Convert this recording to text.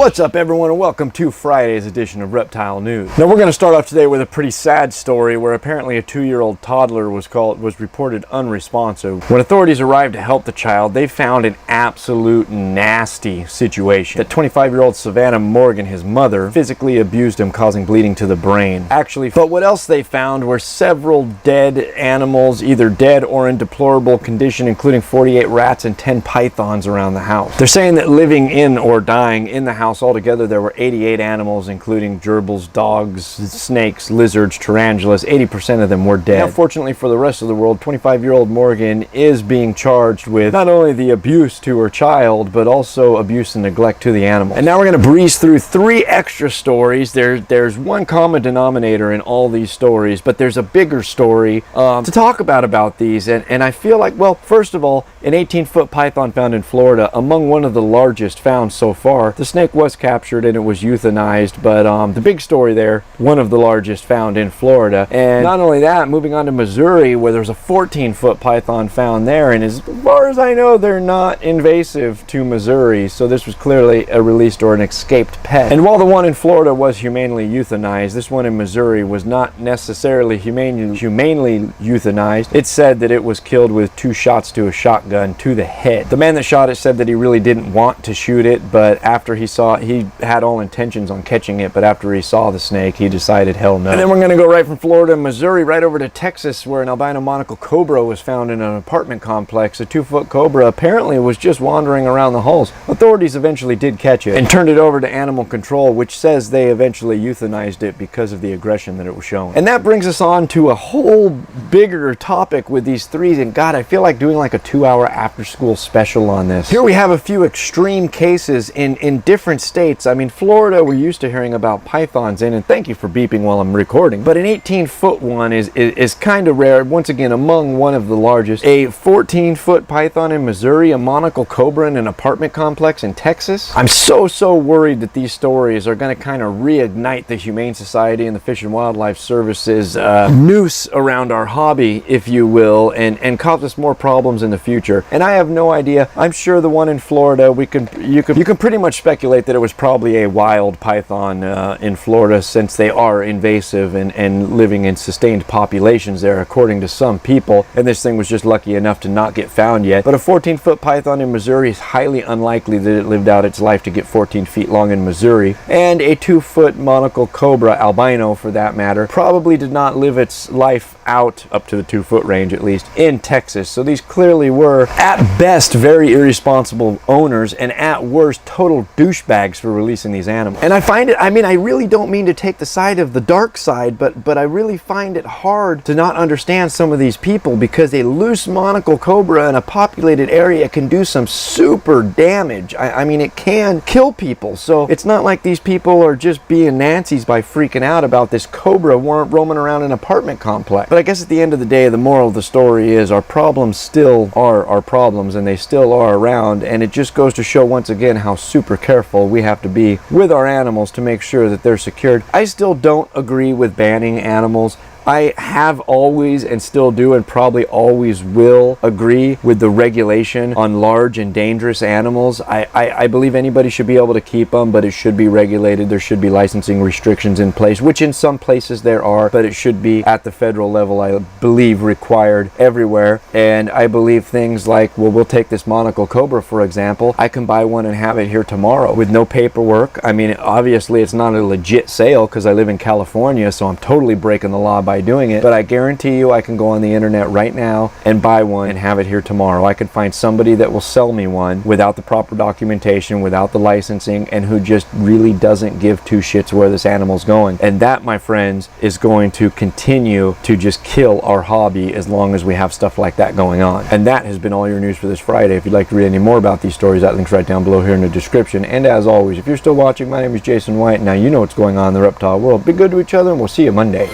What's up, everyone, and welcome to Friday's edition of Reptile News. Now, we're going to start off today with a pretty sad story where apparently a 2-year-old toddler was reported unresponsive. When authorities arrived to help the child, they found an absolute nasty situation. That 25-year-old Savannah Morgan, his mother, physically abused him, causing bleeding to the brain. But what else they found were several dead animals, either dead or in deplorable condition, including 48 rats and 10 pythons around the house. They're saying that living in or dying in the house altogether, there were 88 animals, including gerbils, dogs, snakes, lizards, tarantulas. 80% of them were dead. Now, fortunately for the rest of the world, 25-year-old Morgan is being charged with not only the abuse to her child, but also abuse and neglect to the animal. And now we're going to breeze through 3 extra stories. There's one common denominator in all these stories, but there's a bigger story to talk about these. And I feel like, well, first of all, an 18-foot python found in Florida, among one of the largest found so far. The snake was captured and it was euthanized, but the big story there, one of the largest found in Florida. And not only that, moving on to Missouri, where there's a 14-foot python found there, and as far as I know, they're not invasive to Missouri, so this was clearly a released or an escaped pet. And while the one in Florida was humanely euthanized, this one in Missouri was not necessarily humanely euthanized. It said that it was killed with 2 shots to a shotgun to the head. The man that shot it said that he really didn't want to shoot it, but after he had all intentions on catching it, but after he saw the snake, he decided hell no. And then we're going to go right from Florida and Missouri right over to Texas, where an albino monocle cobra was found in an apartment complex. A 2-foot cobra apparently was just wandering around the halls. Authorities eventually did catch it and turned it over to animal control, which says they eventually euthanized it because of the aggression that it was showing. And that brings us on to a whole bigger topic with these 3s, and God, I feel like doing like a 2-hour after-school special on this. Here we have a few extreme cases in different states. I mean, Florida, we're used to hearing about pythons in, and thank you for beeping while I'm recording, but an 18-foot one is kind of rare. Once again, among one of the largest. A 14-foot python in Missouri, a monocle cobra in an apartment complex in Texas. I'm so worried that these stories are going to kind of reignite the Humane Society and the Fish and Wildlife Service's noose around our hobby, if you will, and cause us more problems in the future. And I have no idea. I'm sure the one in Florida, you can pretty much speculate that it was probably a wild python in Florida, since they are invasive and living in sustained populations there, according to some people, and this thing was just lucky enough to not get found yet. But a 14-foot python in Missouri is highly unlikely that it lived out its life to get 14 feet long in Missouri. And a 2-foot monocle cobra, albino for that matter, probably did not live its life out up to the 2-foot range, at least, in Texas. So these clearly were, at best, very irresponsible owners, and at worst, total douchebags for releasing these animals. And I find it, I mean, I really don't mean to take the side of the dark side, but I really find it hard to not understand some of these people, because a loose monocle cobra in a populated area can do some super damage. I mean, it can kill people. So it's not like these people are just being Nancy's by freaking out about this cobra roaming around an apartment complex. But I guess at the end of the day, the moral of the story is our problems still are our problems, and they still are around, and it just goes to show once again how super careful we have to be with our animals to make sure that they're secured. I still don't agree with banning animals. I have always and still do and probably always will agree with the regulation on large and dangerous animals. I believe anybody should be able to keep them, but it should be regulated. There should be licensing restrictions in place, which in some places there are, but it should be at the federal level, I believe, required everywhere. And I believe things like, well, we'll take this monocle cobra, for example. I can buy one and have it here tomorrow with no paperwork. I mean, obviously it's not a legit sale because I live in California, so I'm totally breaking the law by doing it, but I guarantee you I can go on the internet right now and buy one and have it here tomorrow. I can find somebody that will sell me one without the proper documentation, without the licensing, and who just really doesn't give 2 shits where this animal's going. And that, my friends, is going to continue to just kill our hobby as long as we have stuff like that going on. And that has been all your news for this Friday. If you'd like to read any more about these stories, that link's right down below here in the description. And as always, if you're still watching, my name is Jason White. Now you know what's going on in the reptile world. Be good to each other, and we'll see you Monday.